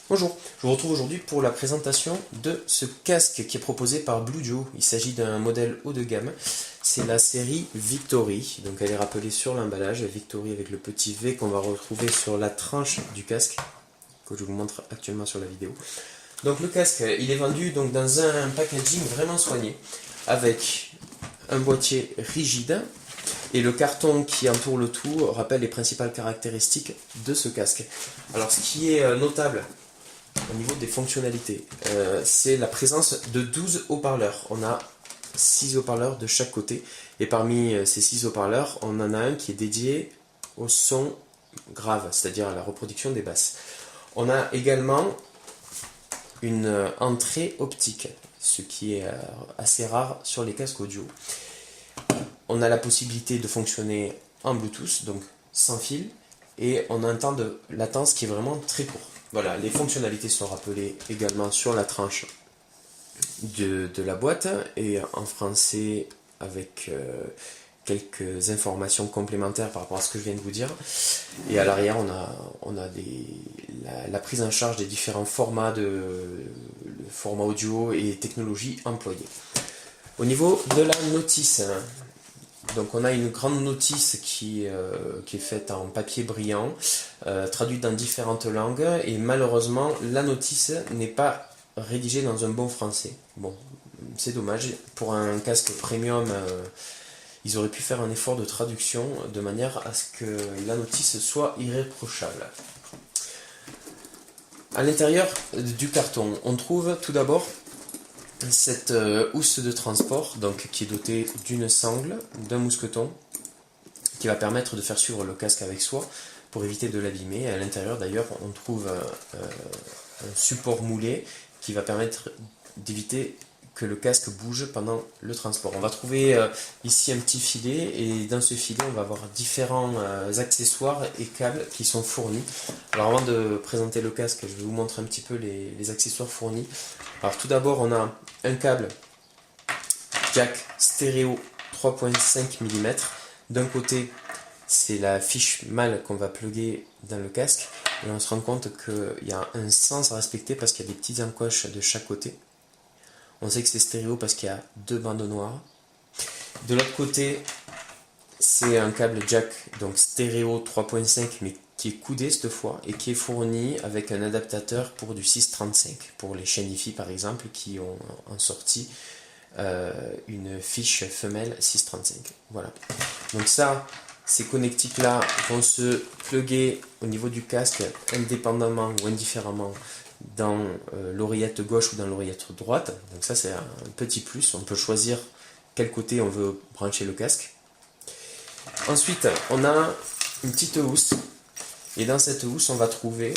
Bonjour, je vous retrouve aujourd'hui pour la présentation de ce casque qui est proposé par Blue Joe. Il s'agit d'un modèle haut de gamme, c'est la série Victory, donc elle est rappelée sur l'emballage, Victory avec le petit V qu'on va retrouver sur la tranche du casque, que je vous montre actuellement sur la vidéo. Donc le casque, il est vendu donc dans un packaging vraiment soigné, avec un boîtier rigide, et le carton qui entoure le tout rappelle les principales caractéristiques de ce casque. Alors ce qui est notable au niveau des fonctionnalités, c'est la présence de 12 haut-parleurs. On a 6 haut-parleurs de chaque côté, et parmi ces 6 haut-parleurs, on en a un qui est dédié au son grave, c'est-à-dire à la reproduction des basses. On a également une entrée optique, ce qui est assez rare sur les casques audio. On a la possibilité de fonctionner en Bluetooth, donc sans fil, et on a un temps de latence qui est vraiment très court. Voilà, les fonctionnalités sont rappelées également sur la tranche de la boîte, et en français avec quelques informations complémentaires par rapport à ce que je viens de vous dire. Et à l'arrière, on a la prise en charge des différents formats, formats audio et technologies employées. Au niveau de la notice, donc on a une grande notice qui est faite en papier brillant, traduite dans différentes langues, et malheureusement la notice n'est pas rédigée dans un bon français. Bon, c'est dommage, pour un casque premium, ils auraient pu faire un effort de traduction de manière à ce que la notice soit irréprochable. À l'intérieur du carton, on trouve tout d'abord cette housse de transport, donc qui est dotée d'une sangle, d'un mousqueton, qui va permettre de faire suivre le casque avec soi pour éviter de l'abîmer. À l'intérieur d'ailleurs, on trouve un support moulé qui va permettre d'éviter que le casque bouge pendant le transport. On va trouver ici un petit filet, et dans ce filet on va avoir différents accessoires et câbles qui sont fournis. Alors avant de présenter le casque, je vais vous montrer un petit peu les accessoires fournis. Alors tout d'abord, on a un câble jack stéréo 3.5 mm. D'un côté, c'est la fiche mâle qu'on va plugger dans le casque, et on se rend compte qu'il y a un sens à respecter parce qu'il y a des petites encoches de chaque côté. On sait que c'est stéréo parce qu'il y a deux bandes noires. De l'autre côté, c'est un câble jack, donc stéréo 3.5, mais qui est coudé cette fois, et qui est fourni avec un adaptateur pour du 635, pour les chaînes hi-fi par exemple, qui ont en sortie une fiche femelle 635. Voilà. Donc ça, ces connectiques là vont se plugger au niveau du casque indépendamment ou indifféremment dans l'oreillette gauche ou dans l'oreillette droite. Donc ça, c'est un petit plus. On peut choisir quel côté on veut brancher le casque. Ensuite, on a une petite housse, et dans cette housse, on va trouver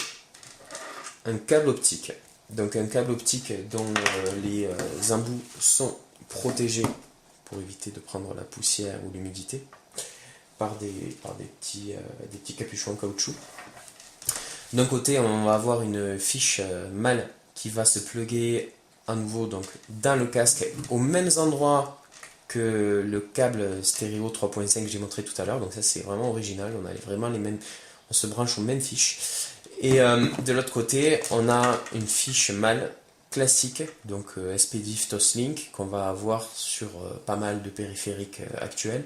un câble optique. Donc un câble optique dont les embouts sont protégés pour éviter de prendre la poussière ou l'humidité par des petits capuchons en caoutchouc. D'un côté, on va avoir une fiche mâle qui va se plugger à nouveau donc dans le casque aux mêmes endroits que le câble stéréo 3.5 que j'ai montré tout à l'heure. Donc ça, c'est vraiment original. On a vraiment les mêmes, on se branche aux mêmes fiches. Et de l'autre côté, on a une fiche mâle classique, donc SPDIF Toslink, qu'on va avoir sur pas mal de périphériques actuels.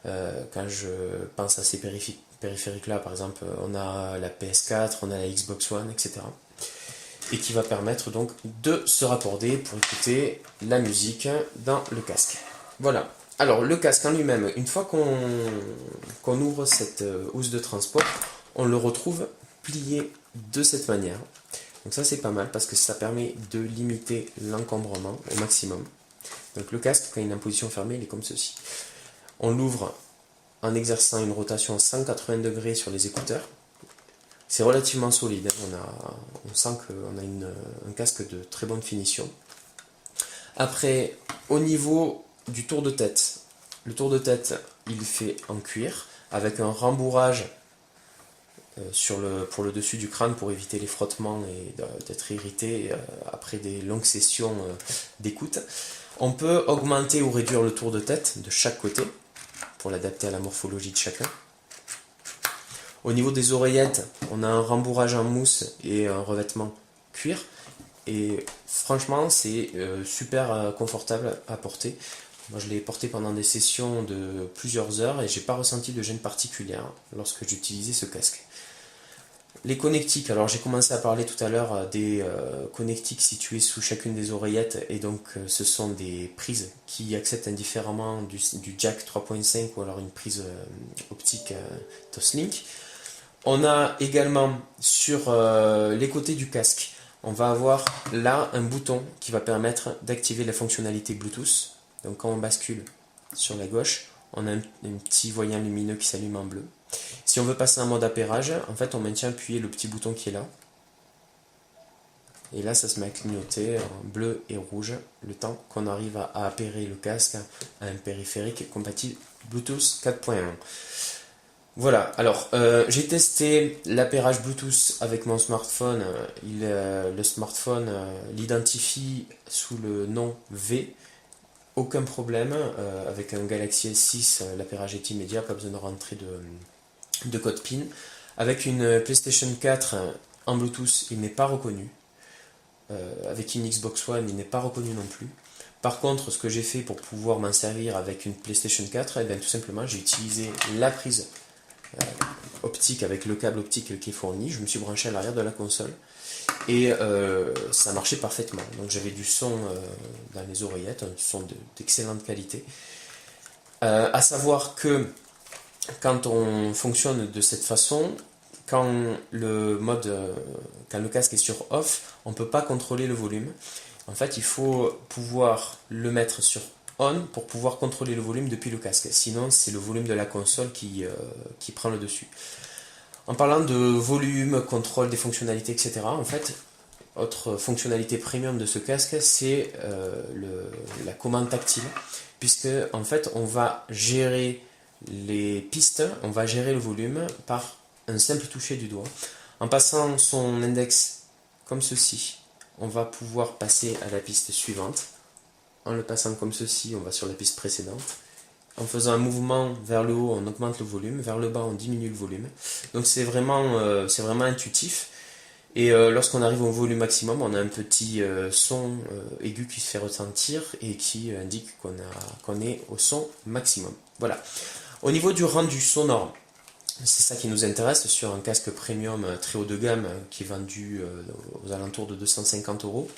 Quand je pense à ces périphériques-là, par exemple, on a la PS4, on a la Xbox One, etc. Et qui va permettre donc de se raccorder pour écouter la musique dans le casque. Voilà. Alors le casque en lui-même, une fois qu'on ouvre cette housse de transport, on le retrouve plié de cette manière. Donc ça, c'est pas mal parce que ça permet de limiter l'encombrement au maximum. Donc le casque, quand il est en position fermée, il est comme ceci. On l'ouvre en exerçant une rotation à 180 degrés sur les écouteurs. C'est relativement solide, on sent qu'on a un casque de très bonne finition. Après, au niveau du tour de tête, le tour de tête, il est fait en cuir avec un rembourrage pour le dessus du crâne pour éviter les frottements et d'être irrité après des longues sessions d'écoute. On peut augmenter ou réduire le tour de tête de chaque côté pour l'adapter à la morphologie de chacun. Au niveau des oreillettes, on a un rembourrage en mousse et un revêtement cuir. Et franchement, c'est super confortable à porter. Moi, je l'ai porté pendant des sessions de plusieurs heures et j'ai pas ressenti de gêne particulière lorsque j'utilisais ce casque. Les connectiques, alors j'ai commencé à parler tout à l'heure des connectiques situés sous chacune des oreillettes, et donc ce sont des prises qui acceptent indifféremment du jack 3.5 ou alors une prise optique Toslink. On a également sur les côtés du casque, on va avoir là un bouton qui va permettre d'activer la fonctionnalité Bluetooth. Donc quand on bascule sur la gauche, on a un petit voyant lumineux qui s'allume en bleu. Si on veut passer en mode appairage, en fait on maintient appuyé le petit bouton qui est là. Et là ça se met à clignoter en bleu et rouge le temps qu'on arrive à appairer le casque à un périphérique compatible Bluetooth 4.1. Voilà, alors j'ai testé l'appairage Bluetooth avec mon smartphone. Le smartphone l'identifie sous le nom V. Aucun problème, avec un Galaxy S6, l'appairage est immédiat, pas besoin de rentrer de code PIN. Avec une PlayStation 4 en Bluetooth, il n'est pas reconnu. Avec une Xbox One, il n'est pas reconnu non plus. Par contre, ce que j'ai fait pour pouvoir m'en servir avec une PlayStation 4, eh bien, tout simplement, j'ai utilisé la prise optique avec le câble optique qui est fourni. Je me suis branché à l'arrière de la console et ça marchait parfaitement. Donc j'avais du son dans les oreillettes, un son d'excellente qualité. À savoir que quand on fonctionne de cette façon, quand le casque est sur off, on ne peut pas contrôler le volume. En fait, il faut pouvoir le mettre sur on pour pouvoir contrôler le volume depuis le casque. Sinon, c'est le volume de la console qui prend le dessus. En parlant de volume, contrôle des fonctionnalités, etc., en fait, autre fonctionnalité premium de ce casque, c'est la commande tactile, puisque en fait, on va gérer les pistes, on va gérer le volume par un simple toucher du doigt. En passant son index comme ceci, on va pouvoir passer à la piste suivante. En le passant comme ceci, on va sur la piste précédente. En faisant un mouvement vers le haut, on augmente le volume, vers le bas, on diminue le volume. Donc c'est vraiment intuitif. Et lorsqu'on arrive au volume maximum, on a un petit son aigu qui se fait ressentir et qui indique qu'on est au son maximum. Voilà. Au niveau du rendu sonore, c'est ça qui nous intéresse sur un casque premium très haut de gamme qui est vendu aux alentours de 250 €.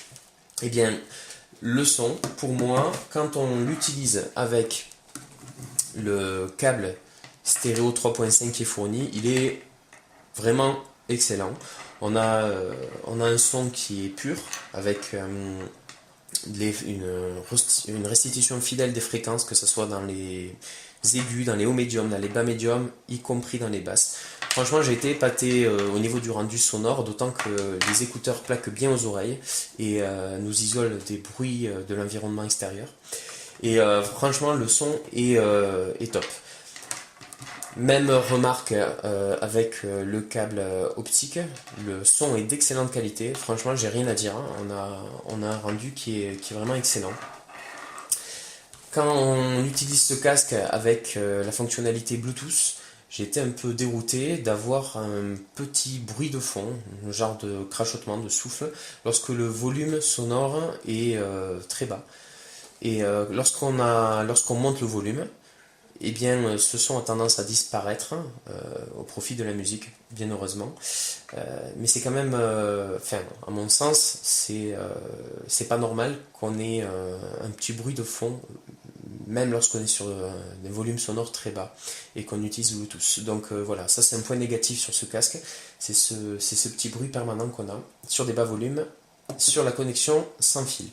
Eh bien, le son, pour moi, quand on l'utilise avec le câble stéréo 3.5 qui est fourni, il est vraiment excellent. On a un son qui est pur, avec une restitution fidèle des fréquences, que ce soit dans les aigus, dans les hauts médiums, dans les bas médiums, y compris dans les basses. Franchement, j'ai été épaté au niveau du rendu sonore, d'autant que les écouteurs plaquent bien aux oreilles et nous isolent des bruits de l'environnement extérieur. Et franchement, le son est top. Même remarque avec le câble optique, le son est d'excellente qualité. Franchement, j'ai rien à dire. On a un rendu qui est vraiment excellent. Quand on utilise ce casque avec la fonctionnalité Bluetooth, j'ai été un peu dérouté d'avoir un petit bruit de fond, un genre de crachotement, de souffle, lorsque le volume sonore est très bas. Et lorsqu'on monte le volume, eh bien, ce son a tendance à disparaître au profit de la musique, bien heureusement. Mais c'est quand même, à mon sens, c'est pas normal qu'on ait un petit bruit de fond, même lorsqu'on est sur des volumes sonores très bas et qu'on utilise Bluetooth. Donc voilà, ça c'est un point négatif sur ce casque, c'est ce petit bruit permanent qu'on a sur des bas volumes, sur la connexion sans fil.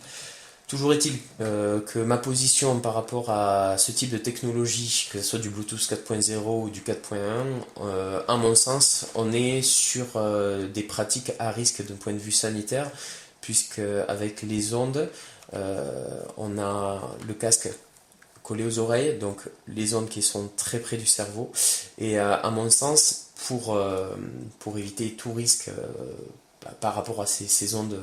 Toujours est-il que ma position par rapport à ce type de technologie, que ce soit du Bluetooth 4.0 ou du 4.1, à mon sens, on est sur des pratiques à risque d'un point de vue sanitaire, puisque avec les ondes, on a le casque collé aux oreilles, donc les ondes qui sont très près du cerveau, et à mon sens, pour éviter tout risque par rapport à ces ondes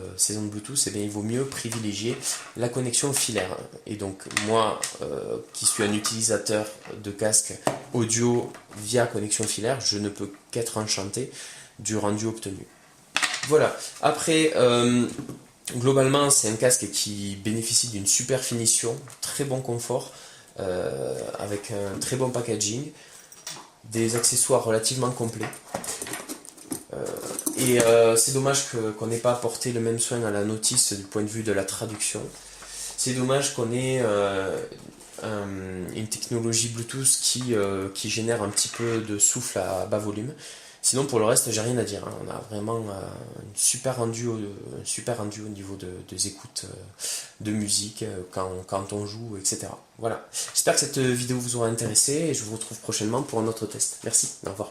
Bluetooth, eh bien, il vaut mieux privilégier la connexion filaire. Et donc moi, qui suis un utilisateur de casque audio via connexion filaire, je ne peux qu'être enchanté du rendu obtenu. Voilà, après, globalement c'est un casque qui bénéficie d'une super finition, très bon confort, avec un très bon packaging, des accessoires relativement complets. C'est dommage qu'on n'ait pas apporté le même soin à la notice du point de vue de la traduction. C'est dommage qu'on ait une technologie Bluetooth qui génère un petit peu de souffle à bas volume. Sinon, pour le reste, j'ai rien à dire, hein. On a vraiment un super rendu au niveau des écoutes de musique, quand on joue, etc. Voilà. J'espère que cette vidéo vous aura intéressé et je vous retrouve prochainement pour un autre test. Merci, au revoir.